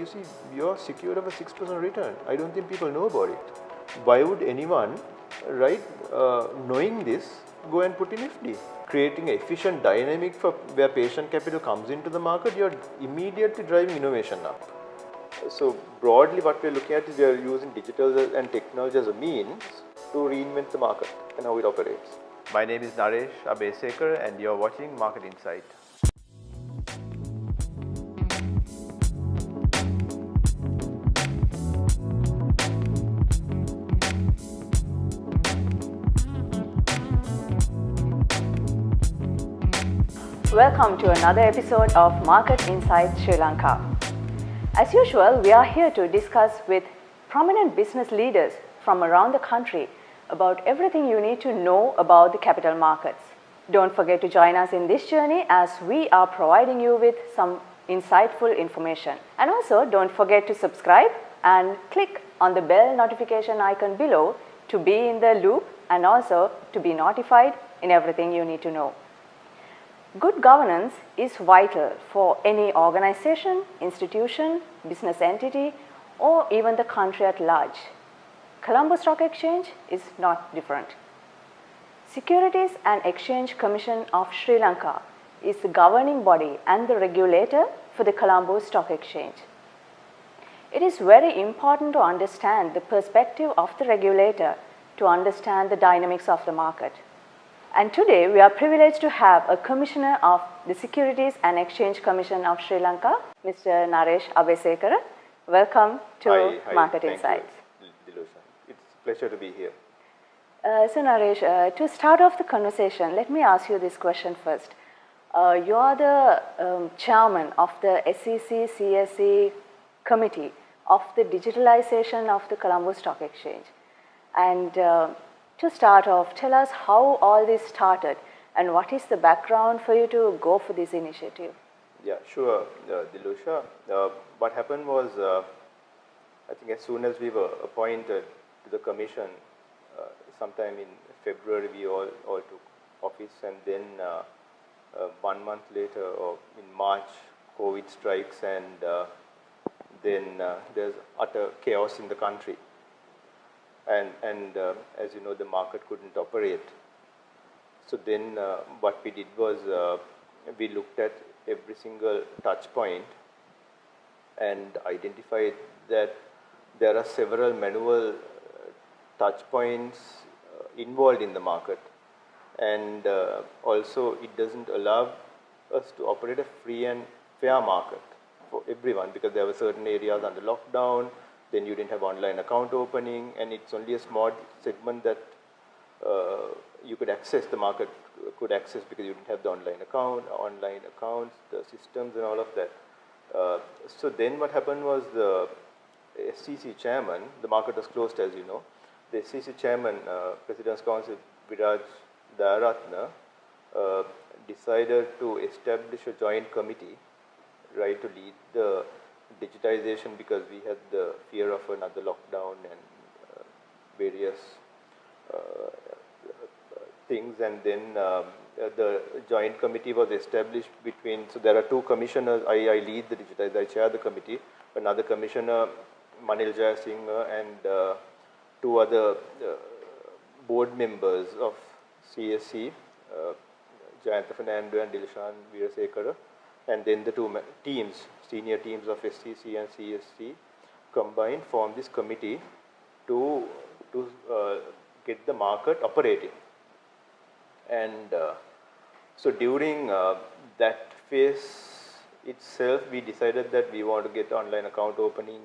see, you're secure of a 6% return. I don't think people know about it. Why would anyone, right, knowing this, go and put in FD? Creating an efficient dynamic for where patient capital comes into the market, you're immediately driving innovation up. So broadly what we're looking at is we are using digital and technology as a means to reinvent the market and how it operates. My name is Naresh Abesekar and you're watching Market Insight. Welcome to another episode of Market Insight Sri Lanka. As usual, we are here to discuss with prominent business leaders from around the country about everything you need to know about the capital markets. Don't forget to join us in this journey as we are providing you with some insightful information. And also don't forget to subscribe and click on the bell notification icon below to be in the loop and also to be notified in everything you need to know. Good governance is vital for any organization, institution, business entity, or even the country at large. Colombo Stock Exchange is not different. Securities and Exchange Commission of Sri Lanka is the governing body and the regulator for the Colombo Stock Exchange. It is very important to understand the perspective of the regulator to understand the dynamics of the market. And today we are privileged to have a Commissioner of the Securities and Exchange Commission of Sri Lanka, Mr. Naresh Abesekar. Welcome to Market Insights. Thank you, Dilusha. It's a pleasure to be here. So Naresh, to start off the conversation, let me ask you this question first. You are the chairman of the SEC CSE committee of the digitalization of the Colombo Stock Exchange. And to start off, tell us how all this started and what is the background for you to go for this initiative? Yeah, sure, Dilusha. What happened was, I think as soon as we were appointed to the commission, sometime in February we all took office, and then 1 month later, or in March, COVID strikes, and then there's utter chaos in the country. And as you know, the market couldn't operate. So then what we did was we looked at every single touch point and identified that there are several manual touch points involved in the market. And also it doesn't allow us to operate a free and fair market for everyone, because there were certain areas under lockdown. Then you didn't have online account opening, and it's only a small segment that you could access, the market could access, because you didn't have the online accounts, the systems and all of that. So then what happened was the SEC chairman, the market was closed as you know, the SEC chairman, President's Counsel Viraj Dayaratna, decided to establish a joint committee, right, to lead the digitization, because we had the fear of another lockdown and various things. And then the joint committee was established between, so there are two commissioners. I lead the digitization, I chair the committee. Another commissioner, Manil Jayasinghe, and two other board members of CSE, Jayantha Fernando and Dilshan Veerasekara. And then the two teams, senior teams of SEC and CSC combined form this committee to get the market operating. And so during that phase itself, we decided that we want to get online account opening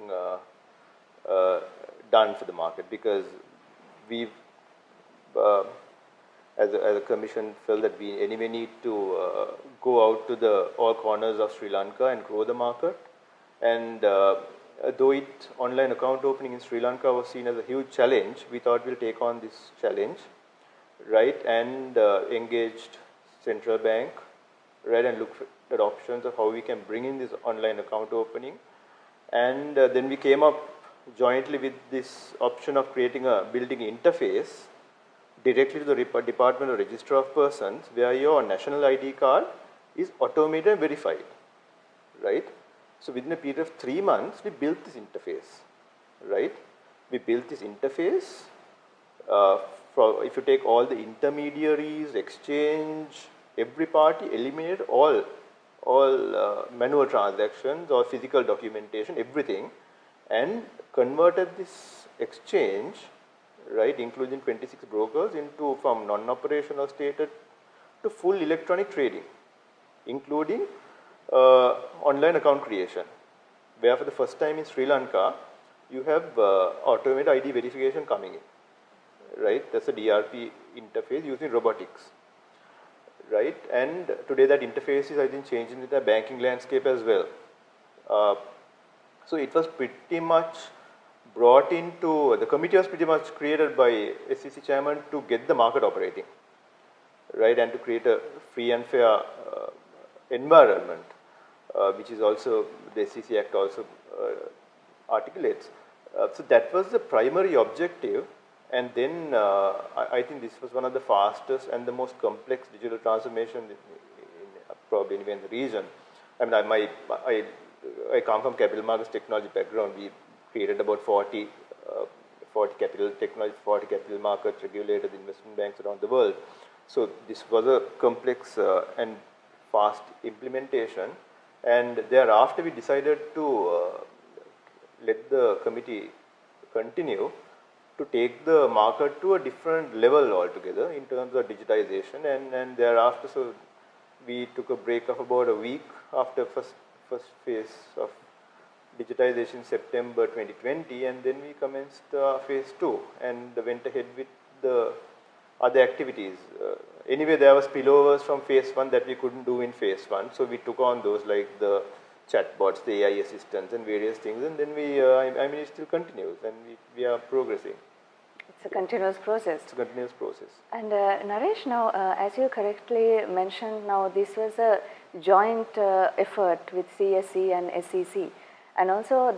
done for the market, because we've as a commission felt that we anyway need to go out to all corners of Sri Lanka and grow the market. And though online account opening in Sri Lanka was seen as a huge challenge, we thought we'll take on this challenge, right, and engaged central bank, right, and look at options of how we can bring in this online account opening. And then we came up jointly with this option of building interface directly to the Department of Register of Persons, where your national ID card is automated and verified, right? So within a period of 3 months, we built this interface, right? We built this interface. If you take all the intermediaries, exchange, every party, eliminate all manual transactions or physical documentation, everything, and converted this exchange, right, including 26 brokers, into from non-operational status to full electronic trading, including online account creation, where for the first time in Sri Lanka, you have automated ID verification coming in, right? That's a DRP interface using robotics, right? And today that interface is, I think, changing with the banking landscape as well. So it was pretty much brought into, the committee was pretty much created by SEC chairman to get the market operating, right, and to create a free and fair environment, which is also, the SEC Act also articulates. So that was the primary objective, and then I think this was one of the fastest and the most complex digital transformation probably anywhere in the region. I mean, I come from capital markets technology background. We created about 40 capital technology, 40 capital markets, regulated investment banks around the world. So this was a complex and fast implementation, and thereafter we decided to let the committee continue to take the market to a different level altogether in terms of digitization, and thereafter, so we took a break of about a week after first phase of digitization in September 2020, and then we commenced phase 2 and went ahead with the other activities. Anyway, there was spillovers from phase 1 that we couldn't do in phase 1, so we took on those, like the chatbots, the AI assistants, and various things, and then we, I mean, it still continues, and we are progressing. It's a continuous process. It's a continuous process. And Naresh, now, as you correctly mentioned, now this was a joint effort with CSE and SEC, and also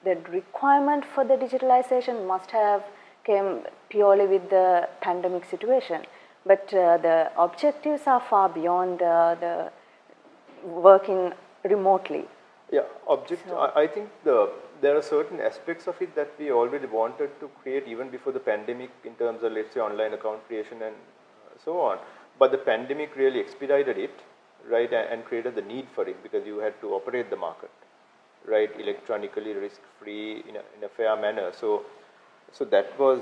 the requirement for the digitalization must have came purely with the pandemic situation, but the objectives are far beyond the working remotely. Yeah, I think there are certain aspects of it that we already wanted to create even before the pandemic, in terms of, let's say, online account creation and so on. But the pandemic really expedited it, right, and created the need for it, because you had to operate the market, right, electronically, risk-free, in a fair manner. So that was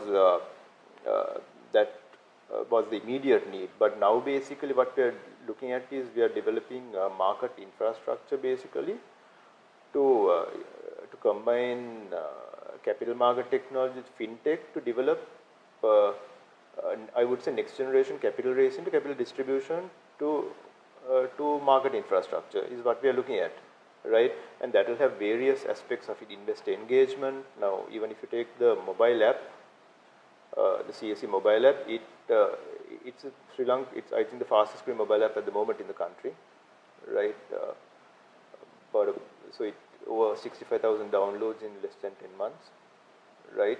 the immediate need. But now basically what we are looking at is we are developing market infrastructure basically to combine capital market technology with fintech to develop, I would say, next generation capital raising to capital distribution to market infrastructure is what we are looking at, right? And that will have various aspects of it. Investor engagement. Now, even if you take the mobile app, the CSE mobile app, it's Sri Lanka. It's, I think, the fastest growing mobile app at the moment in the country, right? So it over 65,000 downloads in less than 10 months, right?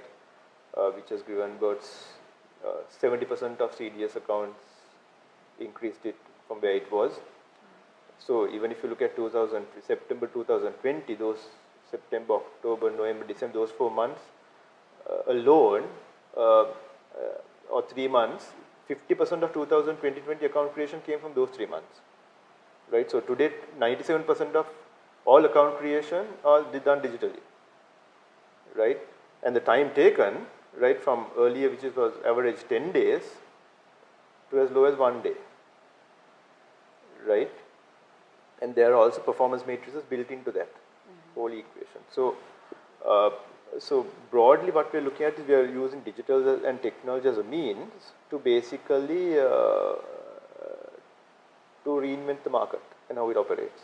Which has given about 70% of CDS accounts, increased it from where it was. So even if you look at September 2020, those September, October, November, December, those 4 months alone, or 3 months, 50% of 2020 account creation came from those 3 months, right? So today, 97% of all account creation are done digitally, right? And the time taken, right, from earlier, which was average 10 days, to as low as 1 day, right? And there are also performance matrices built into that whole equation. So broadly, what we are looking at is we are using digital and technology as a means to basically to reinvent the market and how it operates.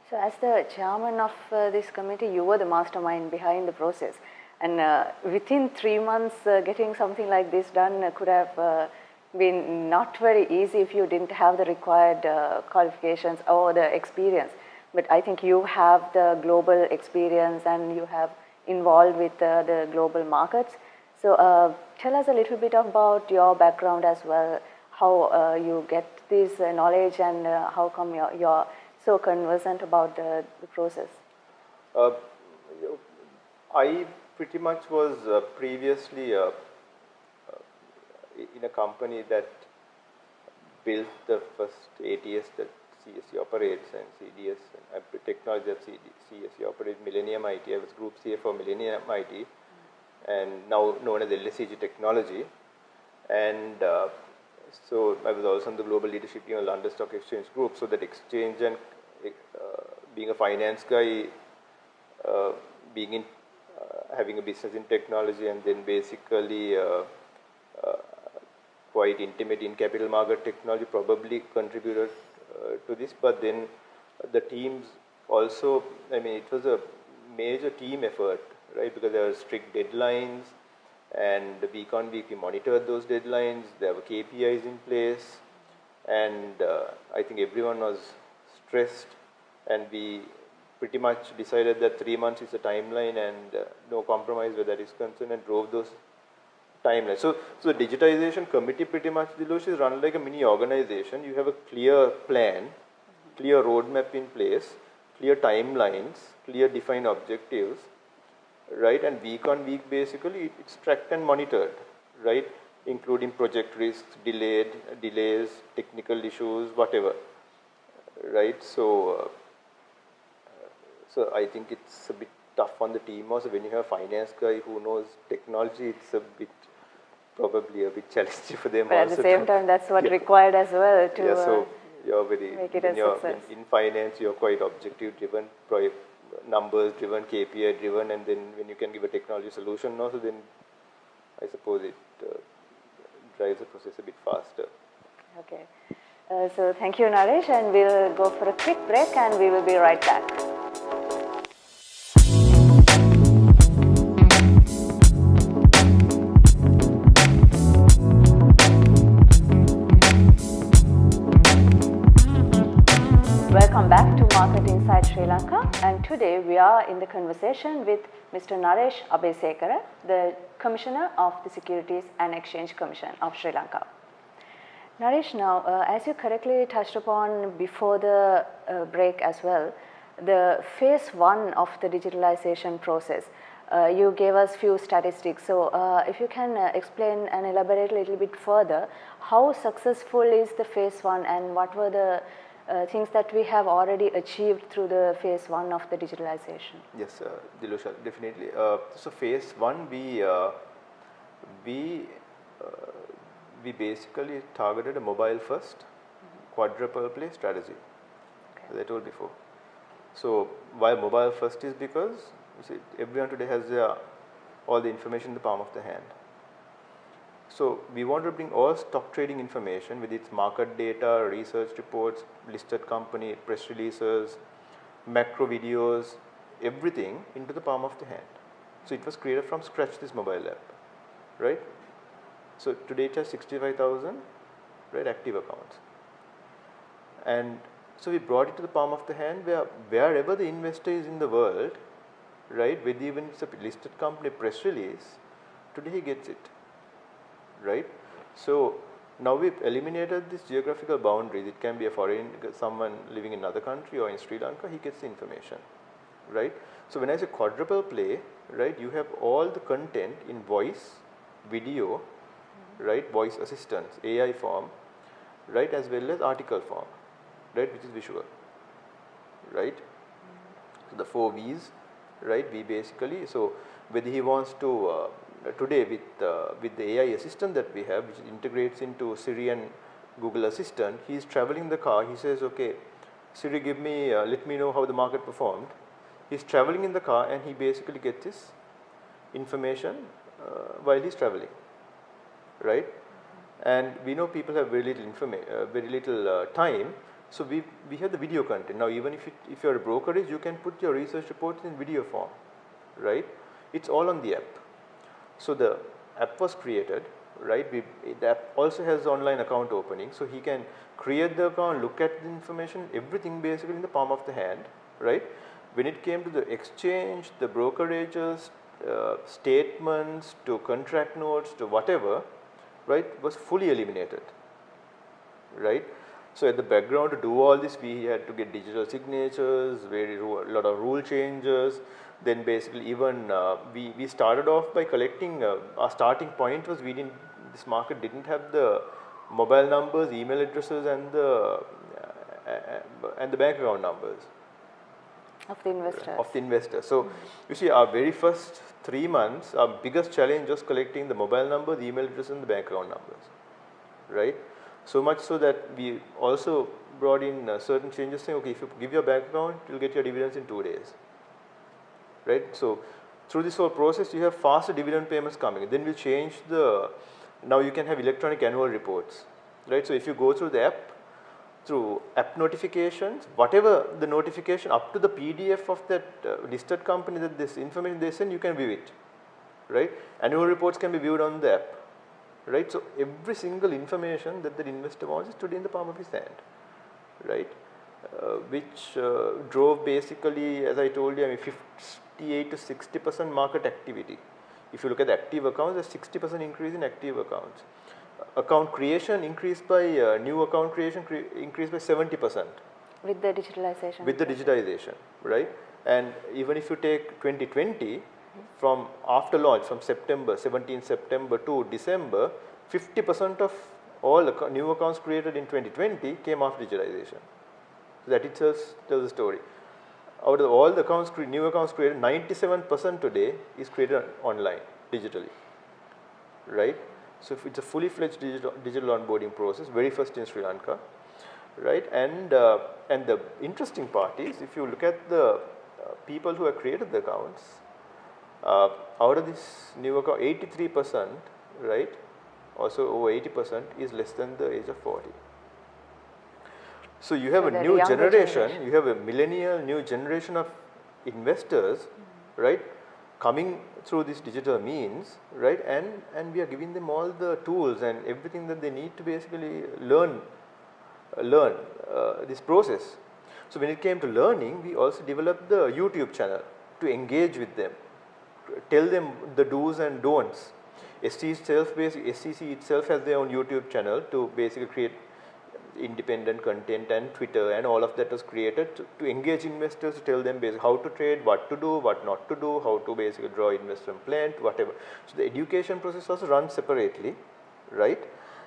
So as the chairman of this committee, you were the mastermind behind the process. And within 3 months, getting something like this done could have been not very easy if you didn't have the required qualifications or the experience. But I think you have the global experience and you have involved with the global markets. So tell us a little bit about your background as well, how you get this knowledge and how come you're so conversant about the process. Uh, I pretty much was previously in a company that built the first ATS that CSE operates and CDS and technology that CSE operates, Millennium IT. I was Group CA for Millennium IT and now known as LSEG Technology. And so I was also on the global leadership team of London Stock Exchange Group. So that exchange and being a finance guy, being in having a business in technology, and then basically quite intimate in capital market technology probably contributed to this. But then the teams also, I mean, it was a major team effort, right? Because there were strict deadlines, and week on week we monitored those deadlines. There were KPIs in place, and I think everyone was stressed, and we pretty much decided that 3 months is the timeline and no compromise where that is concerned, and drove those timelines. So the digitization committee pretty much, Dilosh, is run like a mini organization. You have a clear plan, clear roadmap in place, clear timelines, clear defined objectives, right? And week on week, basically, it's tracked and monitored, right? Including project risks, delays, technical issues, whatever, right? So I think it's a bit tough on the team also. When you have a finance guy who knows technology, it's a bit, probably a bit challenging for them but also. At the same time, that's what required as well to so you're very, make it a success. In finance, you're quite objective driven, numbers driven, KPI driven, and then when you can give a technology solution also, then I suppose it drives the process a bit faster. Okay. So thank you, Naresh, and we'll go for a quick break and we will be right back. Welcome back to Market Inside Sri Lanka, and today we are in the conversation with Mr. Naresh Abeysekara, the Commissioner of the Securities and Exchange Commission of Sri Lanka. Naresh, now as you correctly touched upon before the break as well, the phase 1 of the digitalization process, you gave us few statistics. So if you can explain and elaborate a little bit further, how successful is the phase 1 and what were the things that we have already achieved through the phase 1 of the digitalization? Yes, Dilosha, definitely. So phase 1, we basically targeted a mobile first quadruple play strategy, as I told before. So why mobile first is because you see, everyone today has all the information in the palm of the hand. So we want to bring all stock trading information with its market data, research reports, listed company, press releases, macro videos, everything into the palm of the hand. So it was created from scratch, this mobile app, right? So today it has 65,000 right, active accounts. And so we brought it to the palm of the hand where wherever the investor is in the world, right, with even it's a listed company press release, today he gets it. Right? So now we've eliminated this geographical boundaries. It can be a foreign, someone living in another country or in Sri Lanka, he gets the information, right? So when I say quadruple play, right, you have all the content in voice, video, right, voice assistance, AI form, right, as well as article form, right, which is visual, right? So the 4 V's, right, we basically, so whether he wants to today with the AI assistant that we have, which integrates into Siri and Google Assistant, he is traveling in the car. He says, "Okay, Siri, give me, let me know how the market performed." He's traveling in the car, and he basically gets this information while he's traveling, right? And we know people have very little time, so we have the video content. Now, even if you're a brokerage, you can put your research reports in video form, right? It's all on the app. So the app was created, right? The app also has online account opening, so he can create the account, look at the information, everything basically in the palm of the hand, right? When it came to the exchange, the brokerages, statements, to contract notes, to whatever, right, was fully eliminated, right? So at the background to do all this, we had to get digital signatures, a lot of rule changes. Then basically even we started off by collecting, our starting point was this market didn't have the mobile numbers, email addresses and the bank account numbers. Of the investors. Of the investor. So you see, our very first 3 months, our biggest challenge was collecting the mobile number, the email address and the bank account numbers, right? So much so that we also brought in certain changes saying, okay, if you give your bank account, you'll get your dividends in 2 days, right? So through this whole process, you have faster dividend payments coming. Then we change now you can have electronic annual reports, right? So if you go through the app, through app notifications, whatever the notification up to the PDF of that listed company, that this information they send, you can view it, right? Annual reports can be viewed on the app, right? So every single information that the investor wants is today in the palm of his hand, right? Which drove basically, as I told you, 58 to 60% market activity. If you look at the active accounts, there's 60% increase in active accounts. Account creation increased by, new account creation increased by 70%. With the digitalization. With the digitization, right? And even if you take 2020, from after launch, from 17 September to December, 50% of all new accounts created in 2020 came after digitization. So that itself tells the story. Out of all the accounts, new accounts created, 97% today is created online, digitally, right? So if it's a fully fledged digital onboarding process, very first in Sri Lanka, right? And the interesting part is, if you look at the people who have created the accounts, out of this new account, 83%, right? Also over 80% is less than the age of 40. So you have a new generation, you have a millennial new generation of investors, right, coming through this digital means, right, and we are giving them all the tools and everything that they need to basically learn this process. So when it came to learning, we also developed the YouTube channel to engage with them, tell them the do's and don'ts. SEC itself has their own YouTube channel to basically create independent content, and Twitter and all of that was created to engage investors, to tell them basically how to trade, what to do, what not to do, how to basically draw investment plan, whatever. So the education process also runs separately, right?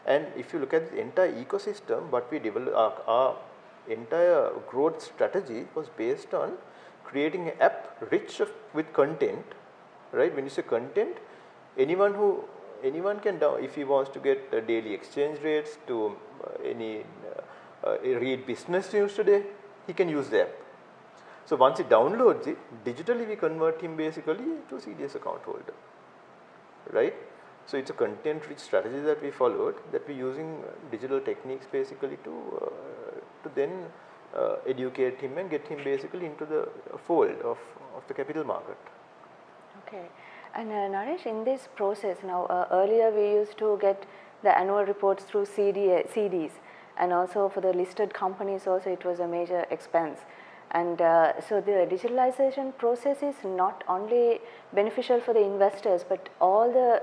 And if you look at the entire ecosystem, what we developed, our entire growth strategy was based on creating an app rich with content, right? When you say content, anyone can download, if he wants to get daily exchange rates, to read business news today, he can use the app. So once he downloads it, digitally we convert him basically to a CDS account holder, right? So it's a content rich strategy that we followed, that we're using digital techniques basically to then educate him and get him basically into the fold of the capital market. Okay. And Naresh, in this process now, earlier we used to get the annual reports through CDs, and also for the listed companies also it was a major expense. And so the digitalization process is not only beneficial for the investors, but all the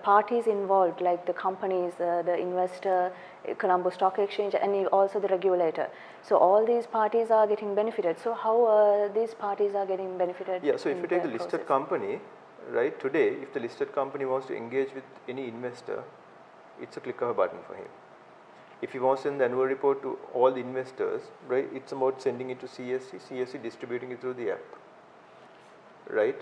parties involved, like the companies, the investor, Colombo Stock Exchange, and also the regulator. So all these parties are getting benefited. So how these parties are getting benefited? Yeah, so if you take the listed company, right, today if the listed company wants to engage with any investor, it's a click of a button for him. If he wants to send the annual report to all the investors, right, it's about sending it to CSC distributing it through the app, right?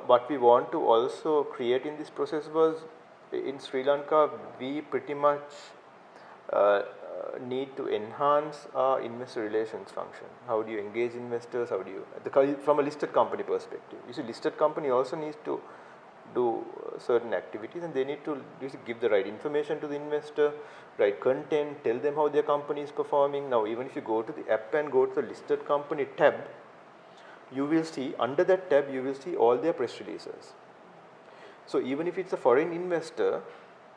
What we want to also create in this process was, in Sri Lanka, we pretty much need to enhance our investor relations function. How do you engage investors? How do you, from a listed company perspective, you see, listed company also needs to do certain activities, and they need to give the right information to the investor, right content, tell them how their company is performing. Now, even if you go to the app and go to the listed company tab, you will see, under that tab, you will see all their press releases. So even if it's a foreign investor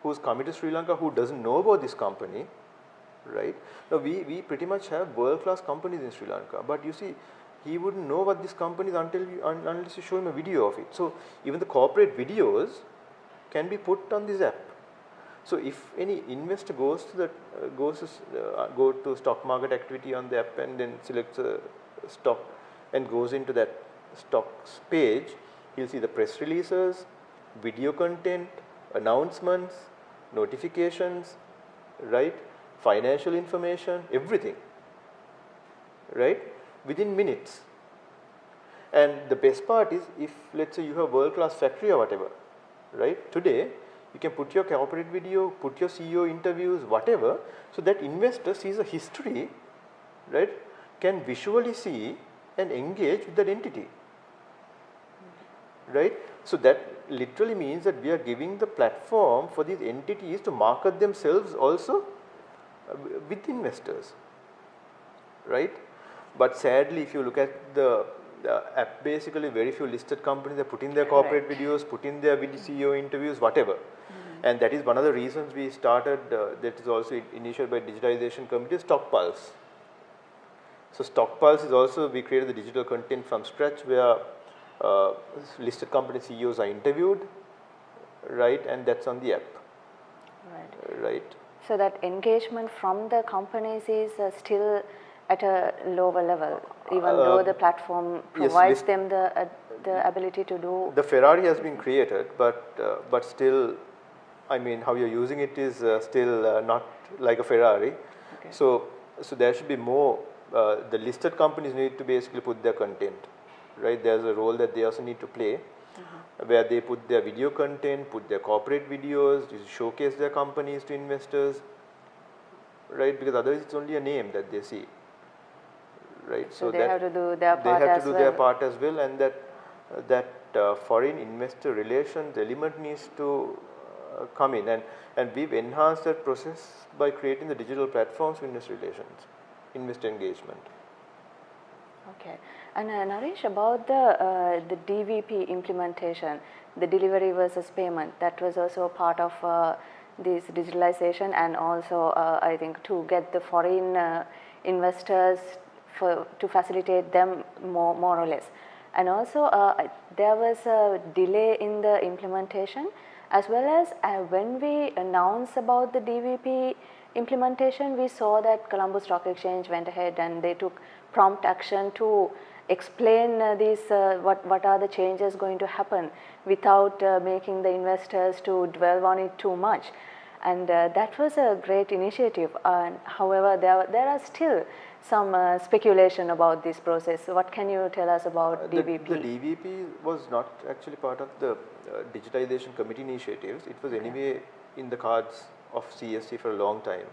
who's coming to Sri Lanka who doesn't know about this company, right? Now we pretty much have world-class companies in Sri Lanka, but you see, he wouldn't know what this company is unless you show him a video of it. So even the corporate videos can be put on this app. So if any investor goes to the go to stock market activity on the app and then selects a stock and goes into that stocks page, he'll see the press releases, video content, announcements, notifications, right, financial information, everything, right, within minutes. And the best part is, if let's say you have world-class factory or whatever, right, today you can put your corporate video, put your CEO interviews, whatever, so that investor sees a history, right, can visually see and engage with that entity, right. So that literally means that we are giving the platform for these entities to market themselves also with investors, right. But sadly, if you look at the app, basically very few listed companies are putting their corporate videos, putting their CEO interviews, whatever. And that is one of the reasons we started, that is also initiated by Digitization Committee, StockPulse. So StockPulse is also, we created the digital content from scratch where listed company CEOs are interviewed, right, and that's on the app. Right. So that engagement from the companies is still at a lower level, even though the platform provides them the ability to do. The Ferrari has been created, but still, I mean, how you're using it is still not like a Ferrari. Okay. So there should be more. The listed companies need to basically put their content, right? There's a role that they also need to play, where they put their video content, put their corporate videos, showcase their companies to investors, right? Because otherwise it's only a name that they see, right? So they have to do their part as well. They have to do their part as well, and that foreign investor relations element needs to come in, and we've enhanced that process by creating the digital platforms for investor relations, investor engagement. Okay, and Naresh, about the DVP implementation, the delivery versus payment, that was also a part of this digitalization, and also I think to get the foreign investors to facilitate them more or less. And also there was a delay in the implementation, as well as when we announced about the DVP implementation, we saw that Colombo Stock Exchange went ahead and they took prompt action to explain what are the changes going to happen without making the investors to dwell on it too much. And that was a great initiative. However, there are still some speculation about this process. What can you tell us about DVP? The DVP was not actually part of the digitization committee initiatives. It was anyway in the cards of CSC for a long time,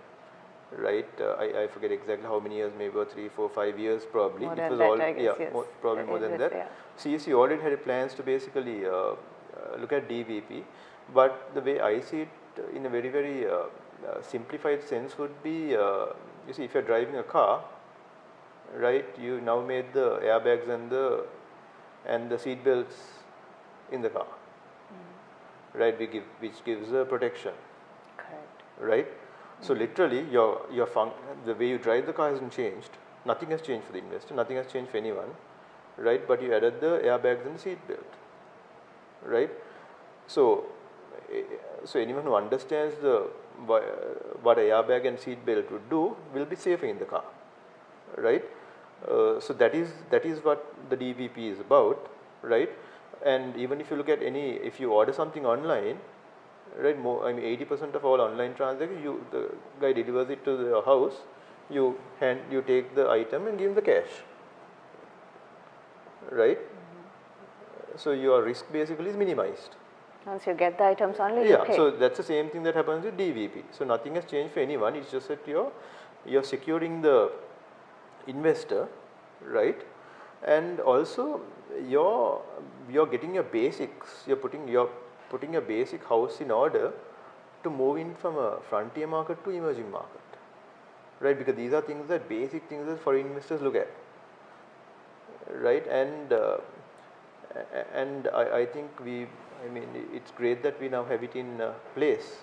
right? I forget exactly how many years, maybe 3, 4, 5 years probably. More it than was that, all, I guess, yeah, yes. probably more than that. Yeah. CSC already had plans to basically look at DVP, but the way I see it in a very, very simplified sense would be, you see, if you're driving a car, right, you now made the airbags and the seat belts in the car, right, which gives protection. Correct. Right. So literally, the way you drive the car hasn't changed. Nothing has changed for the investor. Nothing has changed for anyone, right? But you added the airbags and the seat belt, right? So anyone who understands what an airbag and seat belt would do will be safer in the car, right? So that is what the DVP is about, right? And even if you look at if you order something online, right, 80% of all online transactions, the guy delivers it to the house, you take the item and give him the cash, right? So your risk basically is minimized. Once you get the items only, you pay. So that's the same thing that happens with DVP. So nothing has changed for anyone. It's just that you're securing the investor, right? And also you're getting your basics. You're putting your basic house in order to move in from a frontier market to emerging market, right? Because these are basic things that foreign investors look at, right? And I think it's great that we now have it in place.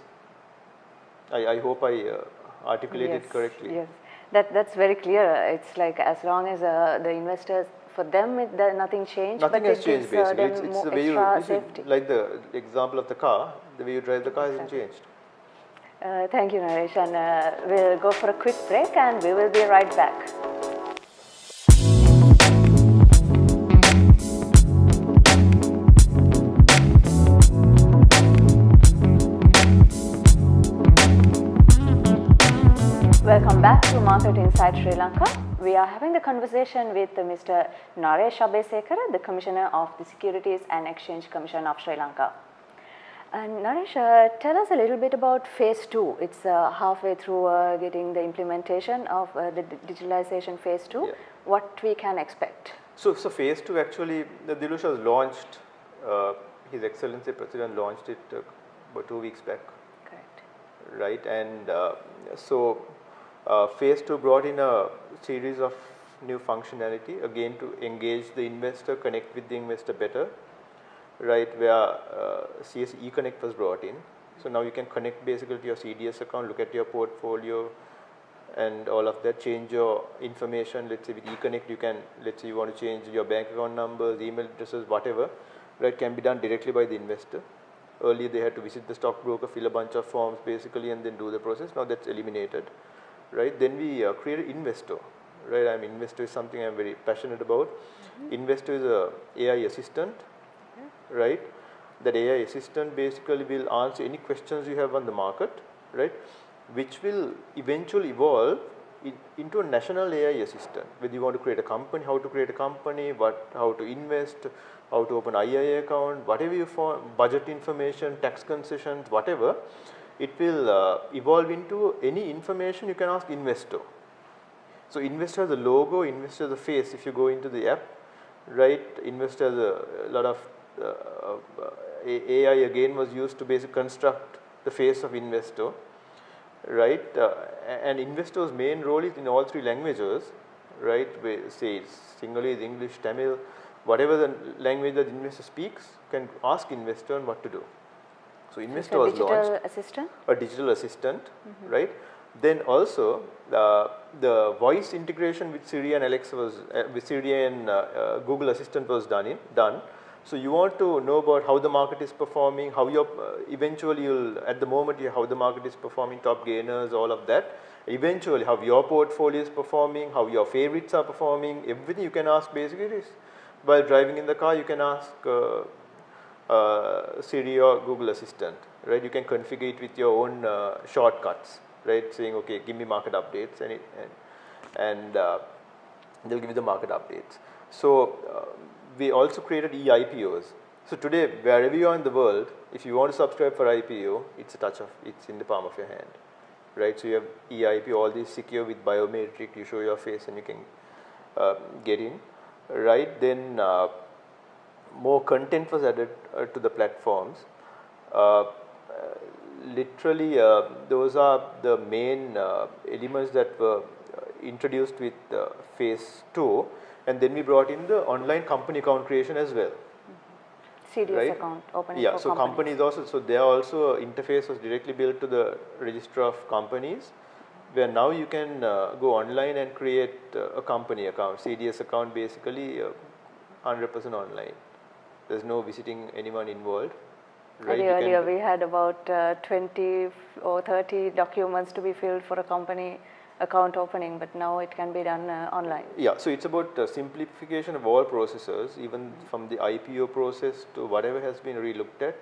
I hope I articulated it correctly. Yes, that's very clear. It's like as long as the investors, for them, nothing changed. Nothing has changed basically. It's the way extra safety. Like the example of the car, the way you drive the car hasn't changed. Thank you, Naresh, and we'll go for a quick break and we will be right back. Welcome back to Market Inside Sri Lanka. We are having the conversation with Mr. Naresh Abeysekara, the Commissioner of the Securities and Exchange Commission of Sri Lanka. And Naresh, tell us a little bit about phase 2. It's halfway through getting the implementation of the digitalization phase 2. Yeah. What we can expect? So phase 2 actually, the Dilush was launched, His Excellency President launched it about 2 weeks back. Correct. Right, and phase 2 brought in a series of new functionality, again to engage the investor, connect with the investor better, right, where CS eConnect was brought in. So now you can connect basically to your CDS account, look at your portfolio and all of that, change your information. Let's say with eConnect you can, let's say you want to change your bank account numbers, email addresses, whatever, right, can be done directly by the investor. Earlier they had to visit the stockbroker, fill a bunch of forms basically and then do the process. Now that's eliminated, right. Then we created Investor, right. I mean, Investor is something I'm very passionate about. Investor is a AI assistant, right. That AI assistant basically will answer any questions you have on the market, right, which will eventually evolve into a national AI assistant. Whether you want to create a company, how to create a company, how to invest, how to open IIA account, whatever you want, budget information, tax concessions, whatever, it will evolve into any information you can ask Investor. So Investor has a logo, Investor has a face if you go into the app, right. Investor has a lot of AI again was used to basically construct the face of Investor, right. And Investor's main role is in all 3 languages, right. Say Sinhalese, English, Tamil, whatever the language that the investor speaks, can ask Investor on what to do. So Investor was launched. Assistant? A digital assistant, right. Then also the voice integration with Siri and Alexa was with Siri and Google Assistant was done. So you want to know about how the market is performing, how your eventually you'll at the moment how the market is performing, top gainers, all of that. Eventually how your portfolio is performing, how your favorites are performing, everything you can ask basically is while driving in the car you can ask Siri or Google Assistant, right. You can configure it with your own shortcuts, right, saying okay, give me market updates and they'll give you the market updates. So we also created eIPOs. So today, wherever you are in the world, if you want to subscribe for IPO, it's in the palm of your hand, right. So you have eIPO, all these secure with biometric. You show your face and you can get in, right. Then more content was added to the platforms. Literally, those are the main elements that were introduced with phase 2. And then we brought in the online company account creation as well. CDS right? account opening Yeah, for so companies also, so there also interface was directly built to the register of companies, where now you can go online and create a company account, CDS account basically 100% online. There's no visiting anyone involved. Right? Earlier we had about 20 or 30 documents to be filled for a company account opening, but now it can be done online. Yeah, so it's about simplification of all processes, even from the IPO process to whatever has been relooked at,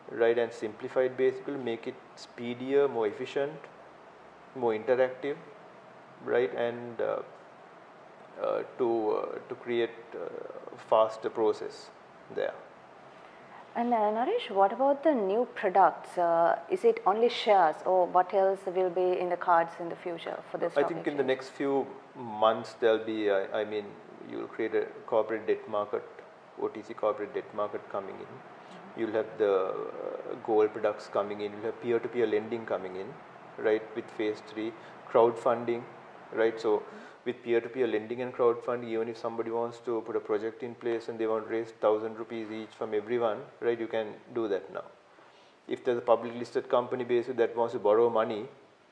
right, and simplified basically, make it speedier, more efficient, more interactive, right, and to create faster process there. And Naresh, what about the new products? Is it only shares or what else will be in the cards in the future for this? I think in the next few months there'll be, I mean, you'll create a corporate debt market, OTC corporate debt market coming in. You'll have the gold products coming in, you'll have peer-to-peer lending coming in, right, with phase 3, crowdfunding, right. So with peer-to-peer lending and crowdfunding, even if somebody wants to put a project in place and they want to raise 1,000 rupees each from everyone, right, you can do that now. If there's a public listed company basically that wants to borrow money,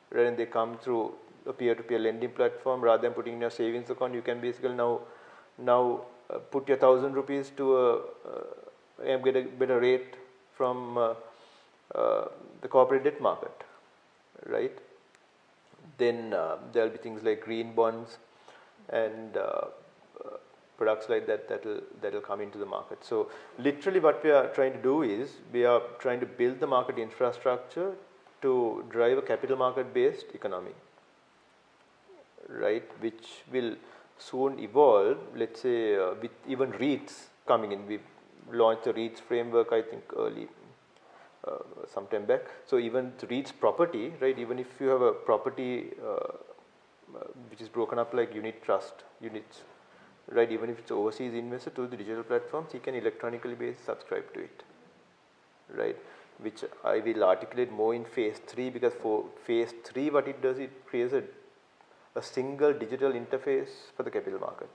right, and they come through a peer-to-peer lending platform, rather than putting in your savings account, you can basically now put your 1,000 rupees to and get a better rate from the corporate debt market. right? Then there'll be things like green bonds and products like that that'll come into the market. So literally what we are trying to do is we are trying to build the market infrastructure to drive a capital market based economy, right, which will soon evolve, let's say with even REITs coming in. We launched the REITs framework, I think early sometime back. So even the REITs property, right, even if you have a property which is broken up like unit units, right, even if it's overseas investor to the digital platforms, he can electronically subscribe to it, right, which I will articulate more in phase 3, because for phase 3 what it does, it creates a single digital interface for the capital market,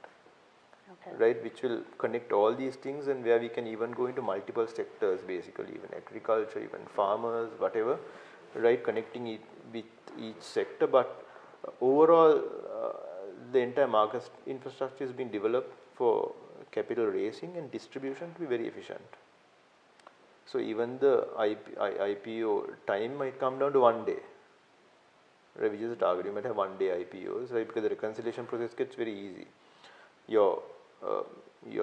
right, which will connect all these things, and where we can even go into multiple sectors, basically even agriculture, even farmers, whatever, right, connecting it with each sector. But overall the entire market infrastructure has been developed for capital raising and distribution to be very efficient. So even the IPO time might come down to 1 day, right, which is the target. You might have 1 day IPOs, right, because the reconciliation process gets very easy. You're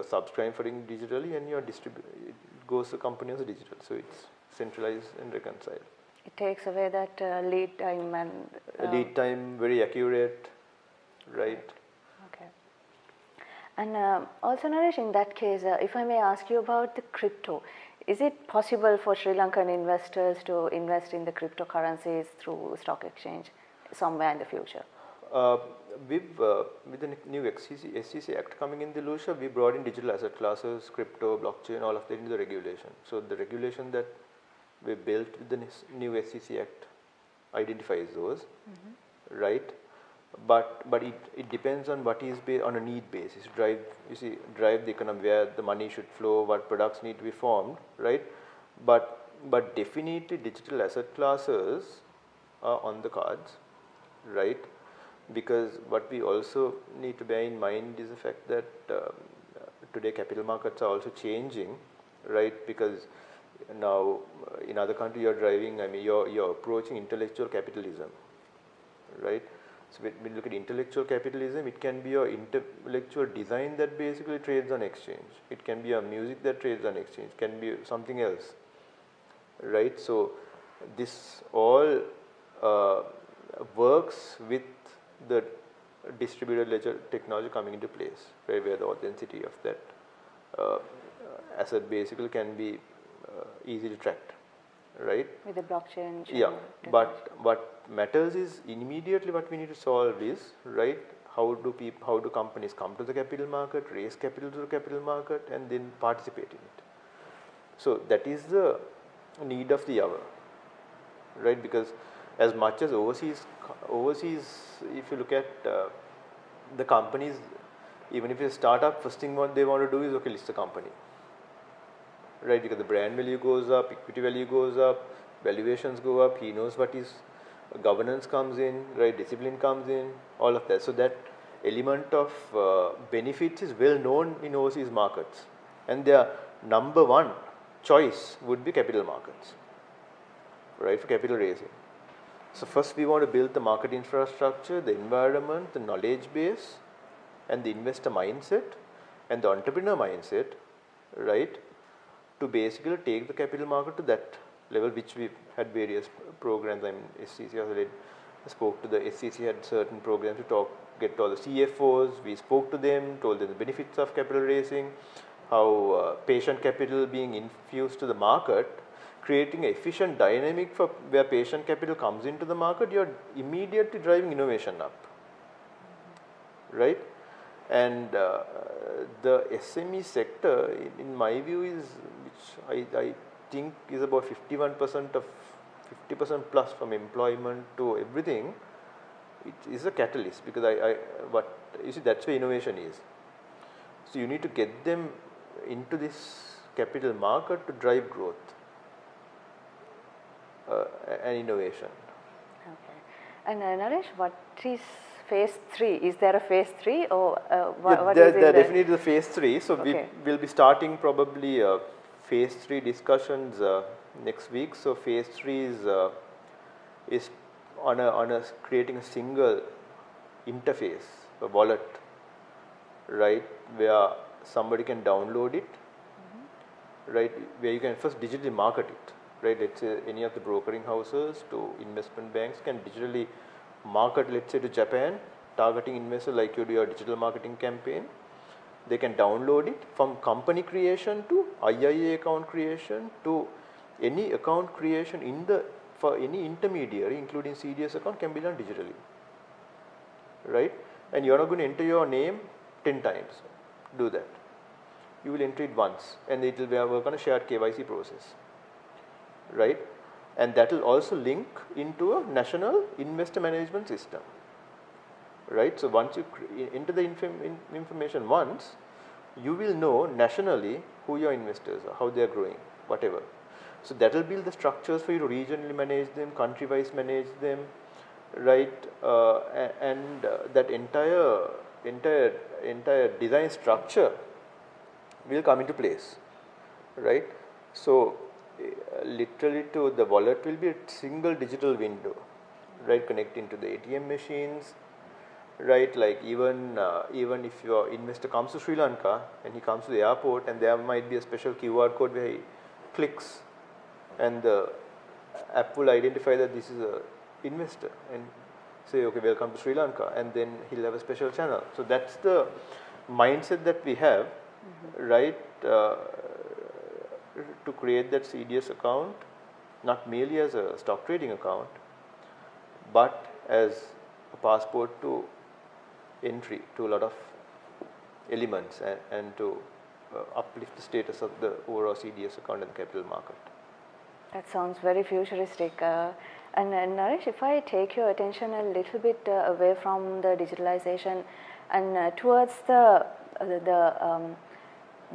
subscribing for it digitally, and it goes to company as a digital, so it's centralized and reconciled. It takes away that lead time and lead time, very accurate, right? Okay. And also, Naresh, in that case, if I may ask you about the crypto, is it possible for Sri Lankan investors to invest in the cryptocurrencies through stock exchange somewhere in the future? With the new SEC Act coming in, Dilusha, we brought in digital asset classes, crypto, blockchain, all of that into the regulation. So the regulation that we built with the new SEC Act identifies those, right? But it depends on what is on a need basis. Drive the economy, where the money should flow, what products need to be formed, right? But definitely digital asset classes are on the cards, right? Because what we also need to bear in mind is the fact that today capital markets are also changing, right? Because now in other countries you're driving, I mean you're approaching intellectual capitalism, right? So when we look at intellectual capitalism, it can be your intellectual design that basically trades on exchange. It can be a music that trades on exchange. It can be something else, right? So this all works with the distributed ledger technology coming into place, right, where the authenticity of that asset basically can be easily tracked, right? With the blockchain. Yeah, but what matters is immediately what we need to solve is, right, how do companies come to the capital market, raise capital to the capital market, and then participate in it. So that is the need of the hour, right? Because as much as overseas, if you look at the companies, even if it's a startup, first thing what they want to do is, okay, list the company, right? Because the brand value goes up, equity value goes up, valuations go up, he knows what is, governance comes in, right, discipline comes in, all of that. So that element of benefits is well known in overseas markets, and their number one choice would be capital markets, right, for capital raising. So first we want to build the market infrastructure, the environment, the knowledge base, and the investor mindset and the entrepreneur mindset, right, to basically take the capital market to that level, which we had various programs. I mean, SEC also spoke to the SEC, had certain programs to get all the CFOs. We spoke to them, told them the benefits of capital raising, how patient capital being infused to the market, creating an efficient dynamic for where patient capital comes into the market, you're immediately driving innovation up, right? And the SME sector, in my view, is, which I think is about 51% of 50% plus from employment to everything. It is a catalyst, because you see, that's where innovation is. So you need to get them into this capital market to drive growth and innovation. Okay. And Naresh, what is phase 3? Is there a phase 3 or what is it? There definitely the phase 3. So okay. we will be starting probably phase 3 discussions next week. So phase 3 is on creating a single interface, a wallet, right, where somebody can download it, right, where you can first digitally market it, right. Let's say any of the brokering houses to investment banks can digitally market, let's say, to Japan, targeting investors like you do your digital marketing campaign. They can download it from company creation to IIA account creation to any account creation for any intermediary, including CDS account, can be done digitally, right. And you're not going to enter your name 10 times. Do that. You will enter it once, and it will work on a shared KYC process, right. And that will also link into a national investor management system, right. So once you enter the information once, you will know nationally who your investors are, how they are growing, whatever. So that will build the structures for you to regionally manage them, country-wise manage them, right. That entire design structure will come into place, right. So literally to the wallet will be a single digital window, right, connecting to the ATM machines, right. Like even if your investor comes to Sri Lanka and he comes to the airport, and there might be a special QR code where he clicks, and the app will identify that this is a investor and say, okay, welcome to Sri Lanka, and then he'll have a special channel. So that's the mindset that we have, right, to create that CDS account, not merely as a stock trading account, but as a passport to entry to a lot of elements and to uplift the status of the overall CDS account in the capital market. That sounds very futuristic. And Naresh, if I take your attention a little bit away from the digitalization and towards the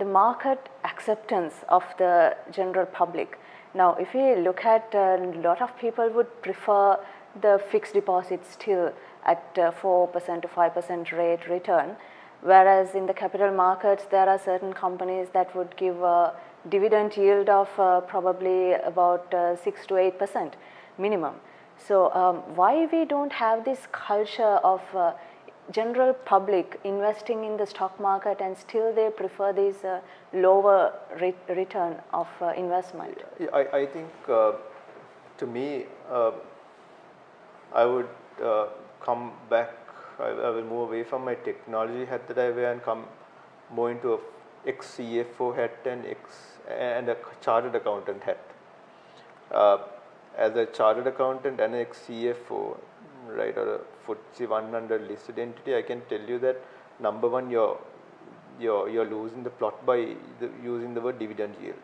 market acceptance of the general public. Now, if we look at a lot of people would prefer the fixed deposit still at 4% to 5% rate return, whereas in the capital markets there are certain companies that would give a dividend yield of probably about 6 to 8% minimum. So why we don't have this culture of general public investing in the stock market and still they prefer this lower return of investment? I think to me, I would come back, I will move away from my technology hat that I wear and come more into a ex-CFO hat and a chartered accountant hat. As a chartered accountant and an ex-CFO, right, or a FTSE 100 listed entity, I can tell you that number one, you're losing the plot by using the word dividend yield,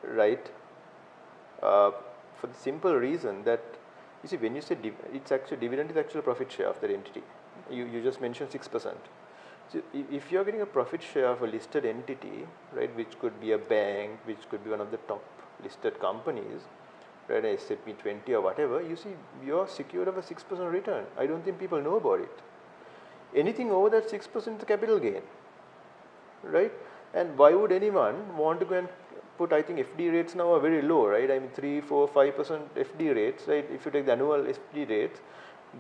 right? For the simple reason that, you see, when you say it's actually dividend is actually a profit share of that entity. You just mentioned 6%. So if you're getting a profit share of a listed entity, right, which could be a bank, which could be one of the top listed companies, right, S&P 20 or whatever, you see, you're secured of a 6% return. I don't think people know about it. Anything over that 6% is a capital gain, right? And why would anyone want to go and put, I think FD rates now are very low, right? I mean 3, 4, 5% FD rates, right? If you take the annual FD rates,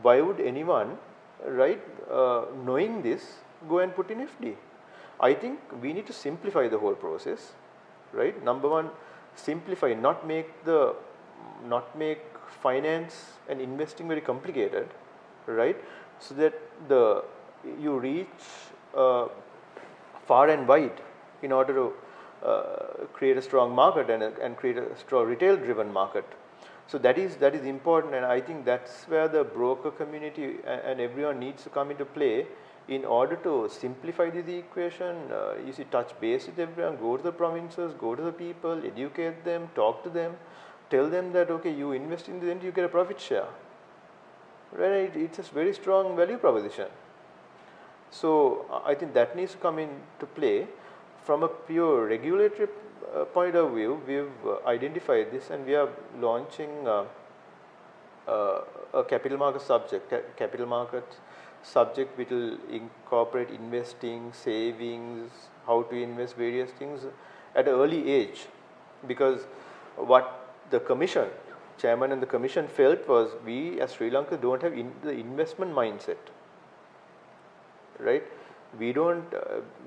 why would anyone, right, knowing this, go and put in FD? I think we need to simplify the whole process, right? Number one, simplify, not make finance and investing very complicated, right? So that you reach far and wide in order to create a strong market and create a strong retail driven market. So that is important, and I think that's where the broker community and everyone needs to come into play in order to simplify this equation. You see, touch base with everyone, go to the provinces, go to the people, educate them, talk to them, tell them that, okay, you invest in this and you get a profit share, right? It's a very strong value proposition. So I think that needs to come into play. From a pure regulatory point of view, we've identified this and we are launching a capital market subject, which will incorporate investing, savings, how to invest, various things at an early age. Because what the commission chairman and the commission felt was we as Sri Lanka don't have the investment mindset, right? We don't,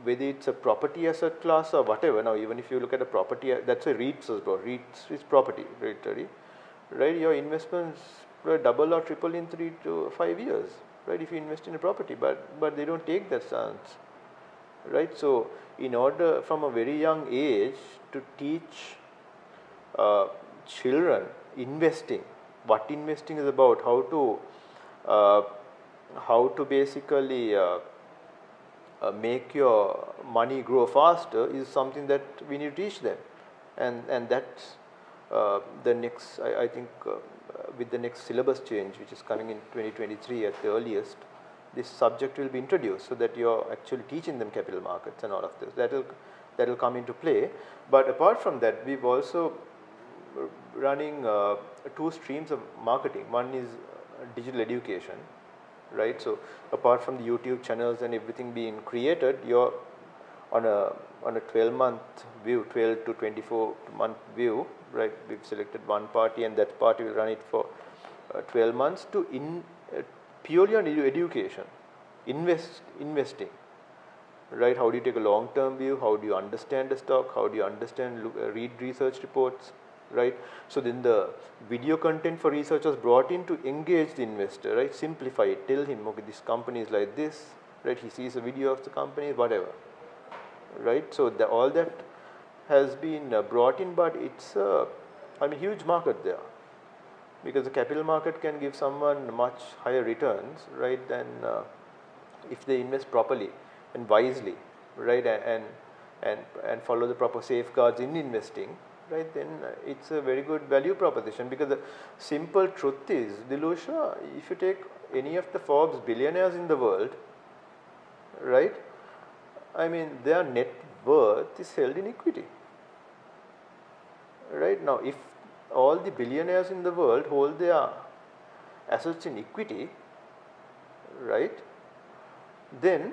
whether it's a property asset class or whatever. Now, even if you look at a property, that's a REITs as well. REITs is property, right? Your investments will double or triple in 3 to 5 years, right? If you invest in a property, but they don't take that stance, right? So, in order from a very young age to teach children investing, what investing is about, how to basically make your money grow faster is something that we need to teach them, and that's the next. I think with the next syllabus change, which is coming in 2023 at the earliest, this subject will be introduced so that you're actually teaching them capital markets and all of this. That will come into play. But apart from that, we've also running 2 streams of marketing. One is digital education, right? So apart from the YouTube channels and everything being created, you're on a 12-month view, 12 to 24-month view, right? We've selected one party, and that party will run it for 12 months to purely on education, investing, right? How do you take a long-term view? How do you understand the stock? How do you understand, read research reports, right? So then the video content for research was brought in to engage the investor, right? Simplify it, tell him, okay, this company is like this, right? He sees a video of the company, whatever, right? So all that has been brought in, but it's a huge market there, because the capital market can give someone much higher returns, right, than if they invest properly and wisely, right, and follow the proper safeguards in investing, right, then it's a very good value proposition. Because the simple truth is, Dilusha, if you take any of the Forbes billionaires in the world, right, their net worth is held in equity. Right now, if all the billionaires in the world hold their assets in equity, right, then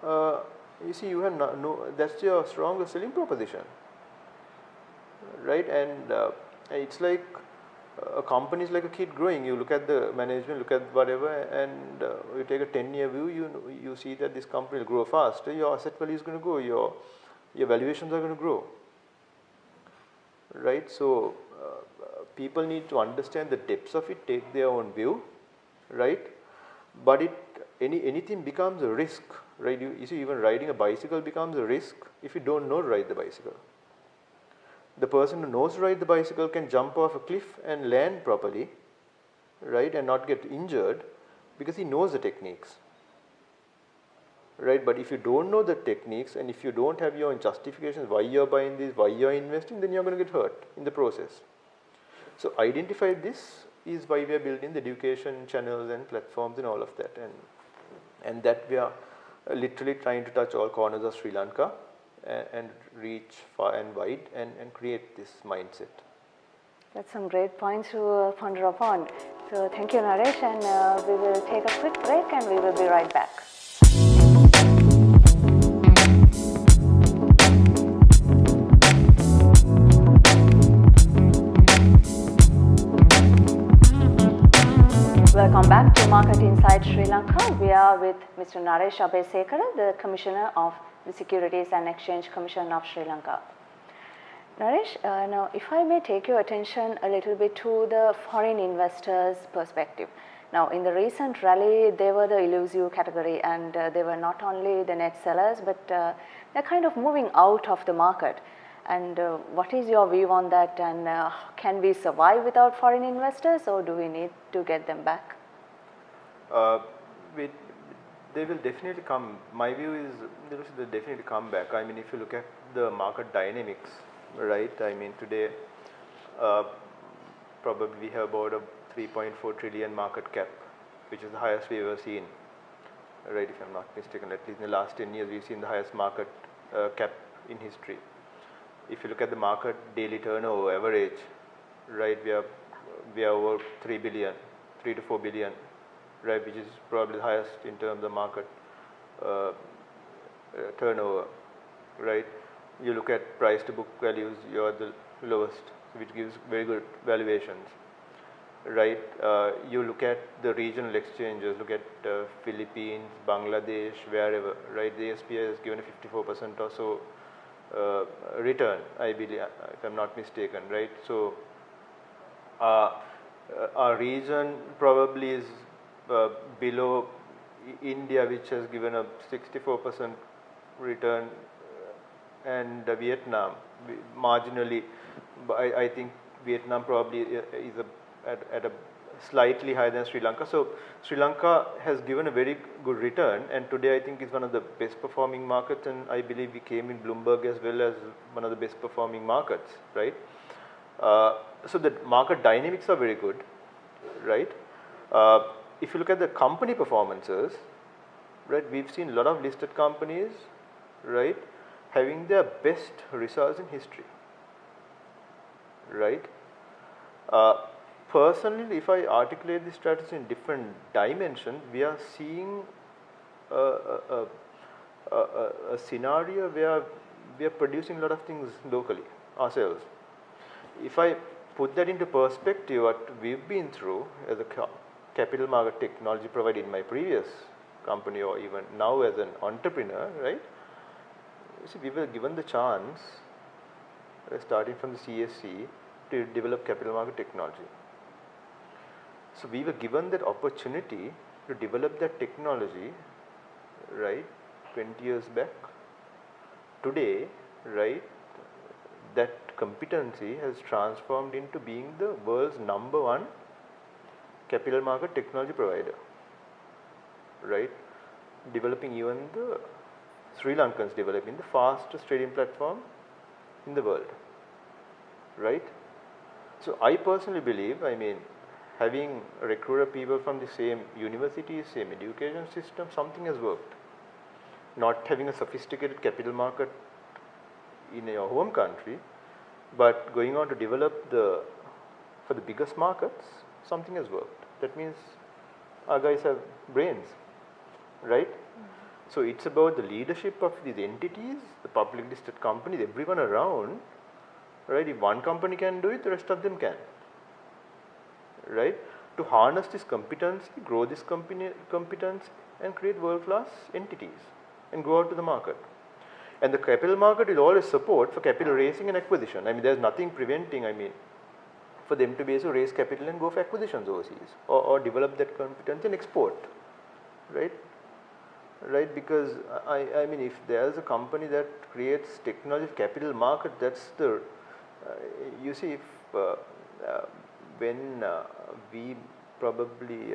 you see you have that's your strongest selling proposition, right? And it's like a company is like a kid growing. You look at the management, look at whatever, and you take a 10-year view. You see that this company will grow faster. Your asset value is going to grow. Your valuations are going to grow, right? So people need to understand the depths of it, take their own view, right? But anything becomes a risk, right? You see, even riding a bicycle becomes a risk if you don't know to ride the bicycle. The person who knows to ride the bicycle can jump off a cliff and land properly, right, and not get injured because he knows the techniques, right? But if you don't know the techniques, and if you don't have your own justifications why you're buying this, why you're investing, then you're going to get hurt in the process. So identify this is why we are building the education channels and platforms and all of that, and that we are literally trying to touch all corners of Sri Lanka and reach far and wide and create this mindset. That's some great points to ponder upon. So thank you, Naresh, and we will take a quick break and we will be right back. Welcome back to Market Insight Sri Lanka. We are with Mr. Naresh Abeysekara, the Commissioner of the Securities and Exchange Commission of Sri Lanka. Naresh, now if I may take your attention a little bit to the foreign investors' perspective. Now in the recent rally, they were the elusive category, and they were not only the net sellers, but they're kind of moving out of the market. And what is your view on that, and can we survive without foreign investors, or do we need to get them back? They will definitely come. My view is they will definitely come back. If you look at the market dynamics, right, today probably we have about a 3.4 trillion market cap, which is the highest we've ever seen, right, if I'm not mistaken. At least in the last 10 years, we've seen the highest market cap in history. If you look at the market daily turnover average, right, we are over 3 to 4 billion, right, which is probably the highest in terms of market turnover, right. You look at price to book values, you are the lowest, which gives very good valuations, right? You look at the regional exchanges, look at Philippines, Bangladesh, wherever, right? The SPI has given a 54% or so return, I believe, if I'm not mistaken, right? So our region probably is below India, which has given a 64% return, and Vietnam marginally. I think Vietnam probably is at a slightly higher than Sri Lanka. So Sri Lanka has given a very good return, and today I think is one of the best performing markets, and I believe we came in Bloomberg as well as one of the best performing markets, right? So the market dynamics are very good, right? If you look at the company performances, right, we've seen a lot of listed companies, right, having their best results in history, right? Personally, if I articulate this strategy in different dimensions, we are seeing a scenario where we are producing a lot of things locally ourselves. If I put that into perspective, what we've been through as a capital market technology provider in my previous company, or even now as an entrepreneur, right? You see, we were given the chance, starting from the CSC, to develop capital market technology. So we were given that opportunity to develop that technology, right, 20 years back. Today, right, that competency has transformed into being the world's #1 capital market technology provider, right? Developing, even the Sri Lankans developing the fastest trading platform in the world, right? So I personally believe, I mean, having recruited people from the same university, same education system, something has worked. Not having a sophisticated capital market in your home country, but going on to develop for the biggest markets, something has worked. That means our guys have brains, right? So it's about the leadership of these entities, the public listed companies, everyone around, right? If one company can do it, the rest of them can, right? To harness this competency, grow this competence, and create world-class entities and go out to the market. And the capital market will always support for capital raising and acquisition. I mean, there's nothing preventing, I mean, for them to be able to raise capital and go for acquisitions overseas, or develop that competence and export, right? Right, because I mean, if there's a company that creates technology capital market, that's the, you see, if when we probably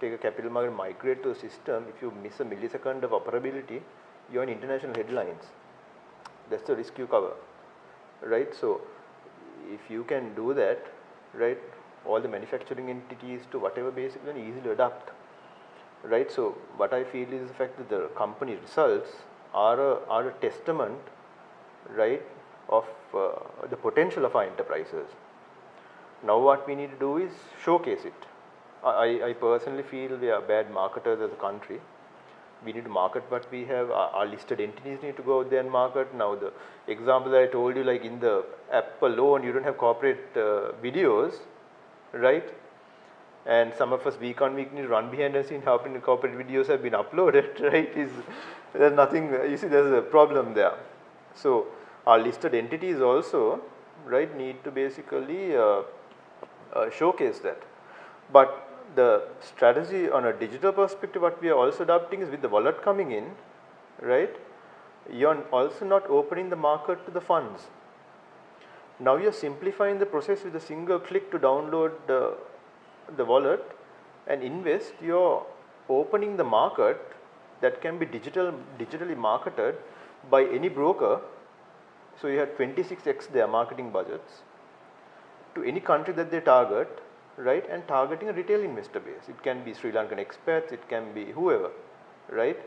take a capital market, migrate to a system, if you miss a millisecond of operability, you're in international headlines. That's the risk you cover, right? So if you can do that, right, all the manufacturing entities to whatever basic can easily adapt, right? So what I feel is the fact that the company results are a testament, right, of the potential of our enterprises. Now what we need to do is showcase it. I personally feel we are bad marketers as a country. We need to market what we have. Our listed entities need to go out there and market. Now the example that I told you, like in the app alone, you don't have corporate videos, right? And some of us week on week need to run behind and see how many corporate videos have been uploaded, right? There's nothing, you see, there's a problem there. So our listed entities also, right, need to basically showcase that. But the strategy on a digital perspective, what we are also adopting is, with the wallet coming in, right, you're also not opening the market to the funds. Now you're simplifying the process with a single click to download the wallet and invest. You're opening the market that can be digitally marketed by any broker. So you have 26x their marketing budgets to any country that they target, right, and targeting a retail investor base. It can be Sri Lankan expats, it can be whoever, right?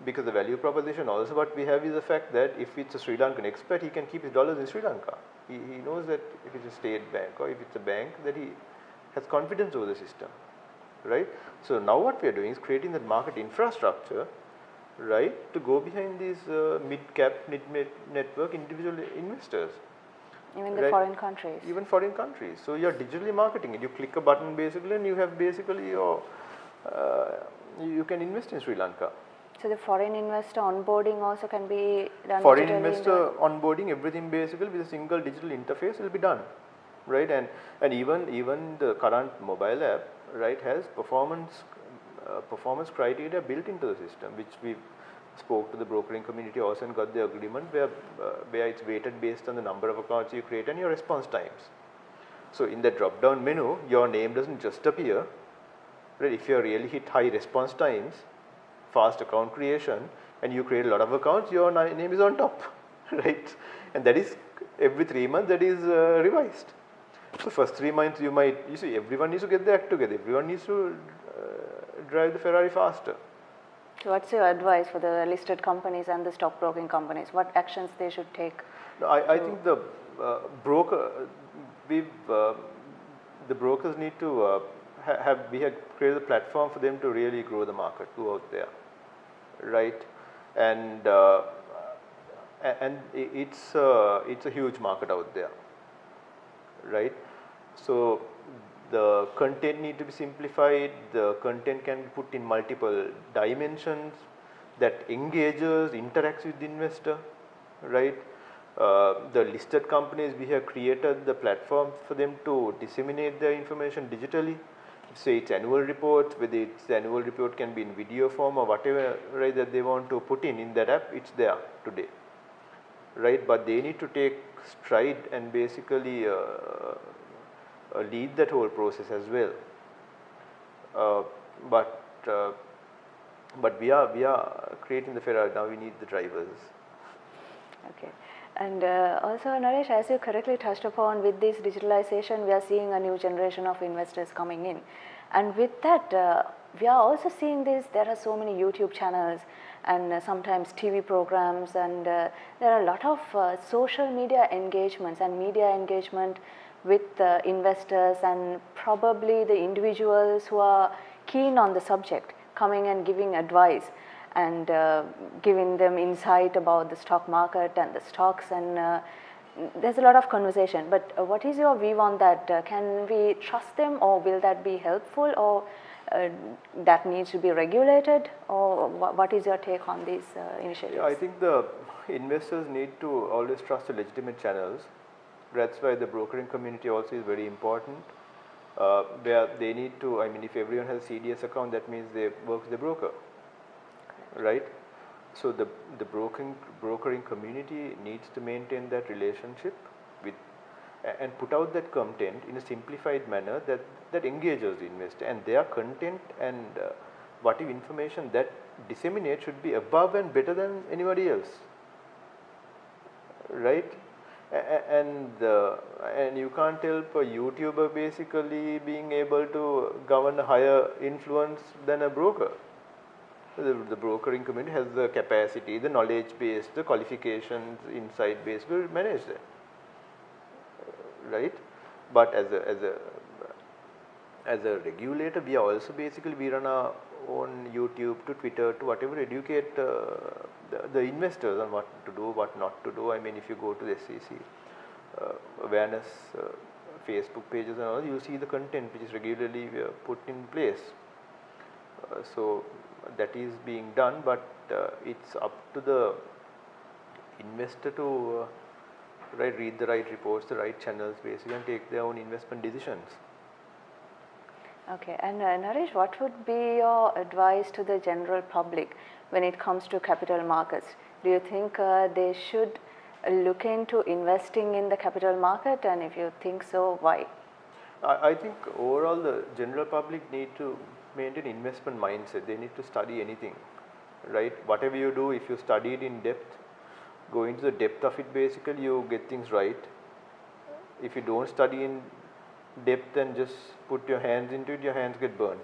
Because the value proposition also what we have is the fact that if it's a Sri Lankan expat, he can keep his dollars in Sri Lanka. He knows that if it's a state bank or if it's a bank, that he has confidence over the system, right? So now what we are doing is creating that market infrastructure, right, to go behind these mid-cap, mid-network individual investors. Even the right? foreign countries. Even foreign countries. So you're digitally marketing it. You click a button basically, and you have basically your you can invest in Sri Lanka. So the foreign investor onboarding also can be done Foreign digitally investor onboarding, everything basically with a single digital interface will be done, right? And even the current mobile app, right, has performance criteria built into the system, which we spoke to the brokering community also and got the agreement where it's weighted based on the number of accounts you create and your response times. So in the drop down menu, your name doesn't just appear, right? If you really hit high response times, fast account creation, and you create a lot of accounts, your name is on top, right? And that is every 3 months that is revised. So first 3 months you see everyone needs to get their act together. Everyone needs to drive the Ferrari faster. So what's your advice for the listed companies and the stockbroking companies? What actions they should take? No, I think the the brokers need to we have created a platform for them to really grow the market out there, right? And it's a huge market out there, right? So the content need to be simplified. The content can be put in multiple dimensions that engages, interacts with the investor, right? The listed companies, we have created the platform for them to disseminate their information digitally. Say it's annual reports, whether it's the annual report can be in video form or whatever, right, that they want to put in that app, it's there today, right? But they need to take stride and basically lead that whole process as well. But we are creating the Ferrari, now we need the drivers. Okay. And also, Naresh, as you correctly touched upon, with this digitalization, we are seeing a new generation of investors coming in. And with that, we are also seeing this, there are so many YouTube channels and sometimes TV programs, and there are a lot of social media engagements and media engagement with investors and probably the individuals who are keen on the subject coming and giving advice and giving them insight about the stock market and the stocks, and there's a lot of conversation. But what is your view on that? Can we trust them, or will that be helpful, or that needs to be regulated, or what is your take on these initiatives? Yeah, I think the investors need to always trust the legitimate channels. That's why the brokering community also is very important. Where they need to, I mean, if everyone has a CDS account, that means they work with the broker, right? So the brokering community needs to maintain that relationship with and put out that content in a simplified manner that engages the investor, and their content and whatever information that disseminate should be above and better than anybody else, right? And you can't help a YouTuber basically being able to govern a higher influence than a broker. The brokering community has the capacity, the knowledge base, the qualifications, insight base to manage that, right? But as a regulator, we are also basically, we run our own YouTube to Twitter to whatever, educate the investors on what to do, what not to do. I mean, if you go to the SEC awareness Facebook pages and all, you see the content which is regularly put in place. So that is being done, but it's up to the investor to read the right reports, the right channels basically, and take their own investment decisions. Okay, and Naresh, what would be your advice to the general public when it comes to capital markets? Do you think they should look into investing in the capital market, and if you think so, why? I think overall the general public need to maintain investment mindset. They need to study anything, right? Whatever you do, if you study it in depth, go into the depth of it basically, you get things right. If you don't study in depth and just put your hands into it, your hands get burnt.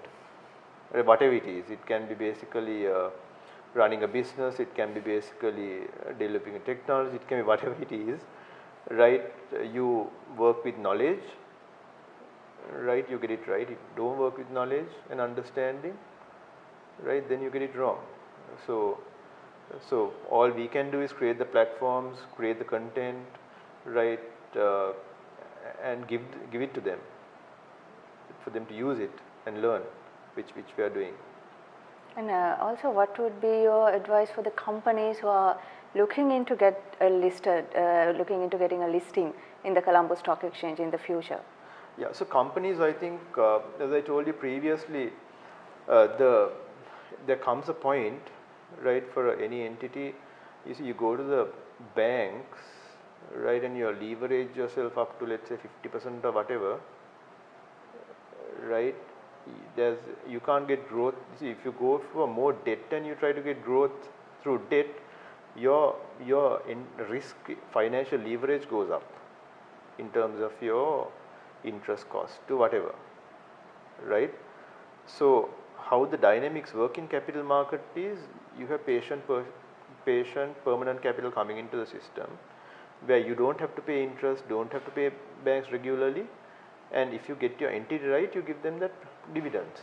Whatever it is, it can be basically running a business, it can be basically developing a technology, it can be whatever it is, right? You work with knowledge, right? You get it right. If you don't work with knowledge and understanding, right, then you get it wrong. So all we can do is create the platforms, create the content, right? and give it to them, for them to use it and learn, which we are doing. And also, what would be your advice for the companies who are looking into looking into getting a listing in the Colombo Stock Exchange in the future? Yeah, so companies, I think, as I told you previously, there comes a point, right, for any entity. You see, you go to the banks, right, and you leverage yourself up to, let's say, 50% or whatever, right. You can't get growth. See, if you go for more debt and you try to get growth through debt, your risk, financial leverage goes up in terms of your interest cost to whatever, right. So how the dynamics work in capital market is, you have patient permanent capital coming into the system, where you don't have to pay interest, don't have to pay banks regularly, and if you get your entity right, you give them that dividends,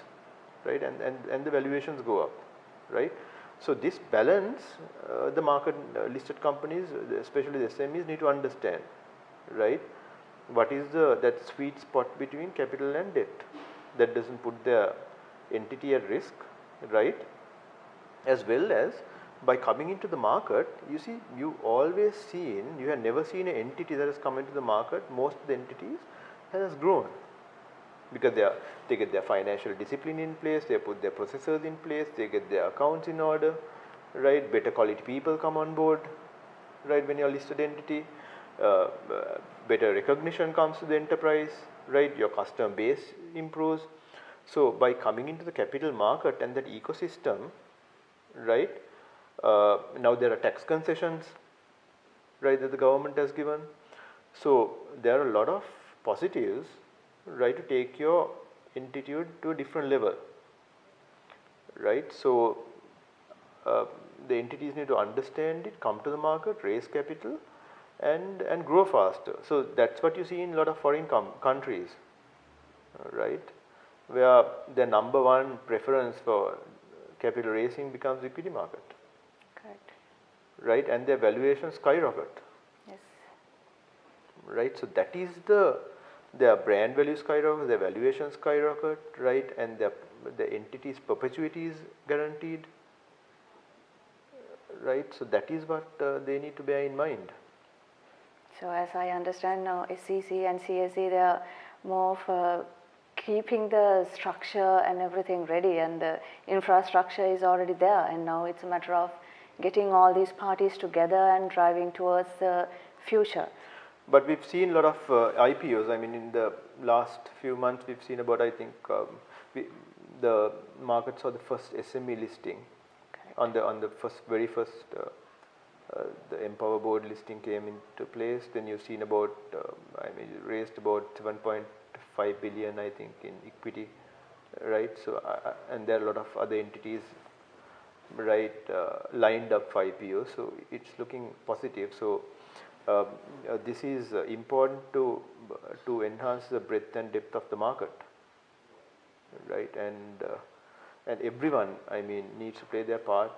right, and the valuations go up, right. So this balance, the market listed companies, especially the SMEs, need to understand, right, what is that sweet spot between capital and debt that doesn't put their entity at risk, right, as well as by coming into the market. You see, you have never seen an entity that has come into the market. Most of the entities has grown because they get their financial discipline in place, they put their processes in place, they get their accounts in order, right, better quality people come on board, right, when you're a listed entity, better recognition comes to the enterprise, right, your customer base improves. So by coming into the capital market and that ecosystem, right, now there are tax concessions, right, that the government has given. So there are a lot of positives, right, to take your entity to a different level, right. So the entities need to understand it, come to the market, raise capital, and grow faster. So that's what you see in a lot of foreign countries, right, where the number one preference for capital raising becomes equity market. Correct. Right, and their valuations skyrocket. Yes. Right, so that is their brand value skyrocket, their valuation skyrocket, right, and the entity's perpetuity is guaranteed, right. So that is what they need to bear in mind. So as I understand now, SEC and CSE, they are more of keeping the structure and everything ready, and the infrastructure is already there, and now it's a matter of getting all these parties together and driving towards the future. But we've seen a lot of IPOs. I mean, in the last few months, we've seen about, I think, the market saw the first SME listing. Correct. on the very first the Empower board listing came into place. Then you've seen about raised about 7.5 billion, I think, in equity, right. So and there are a lot of other entities, right, lined up for IPO. So it's looking positive. So this is important to enhance the breadth and depth of the market, right, and everyone, I mean, needs to play their part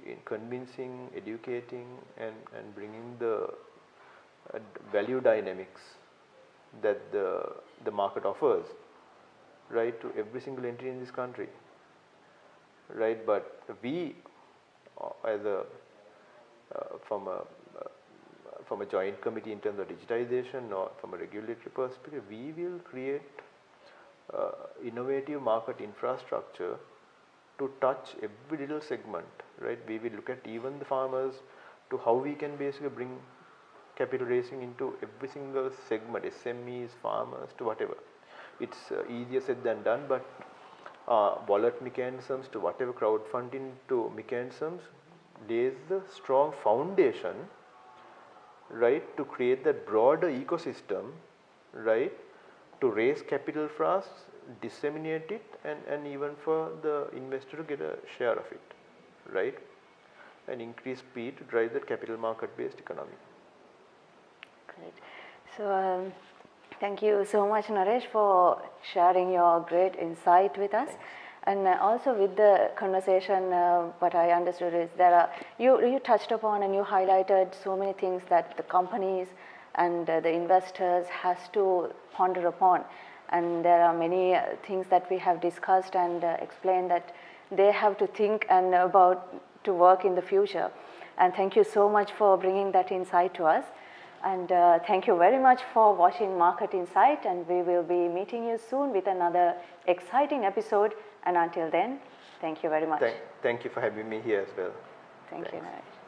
in convincing, educating, and bringing the value dynamics that the market offers, right, to every single entity in this country, right. But we, as from a joint committee in terms of digitization or from a regulatory perspective, we will create innovative market infrastructure to touch every little segment, right. We will look at even the farmers, to how we can basically bring capital raising into every single segment, SMEs, farmers, to whatever. It's easier said than done, but wallet mechanisms to whatever, crowdfunding to mechanisms, lays the strong foundation, right, to create that broader ecosystem, right, to raise capital for us, disseminate it, and even for the investor to get a share of it, right, and increase speed to drive that capital market based economy. Great. So thank you so much, Naresh, for sharing your great insight with us. Thanks. And also with the conversation, what I understood is you touched upon and you highlighted so many things that the companies and the investors has to ponder upon. And there are many things that we have discussed and explained that they have to think and about to work in the future. And thank you so much for bringing that insight to us. And thank you very much for watching Market Insight, and we will be meeting you soon with another exciting episode. And until then, thank you very much. Thank you for having me here as well. Thank you, Naresh.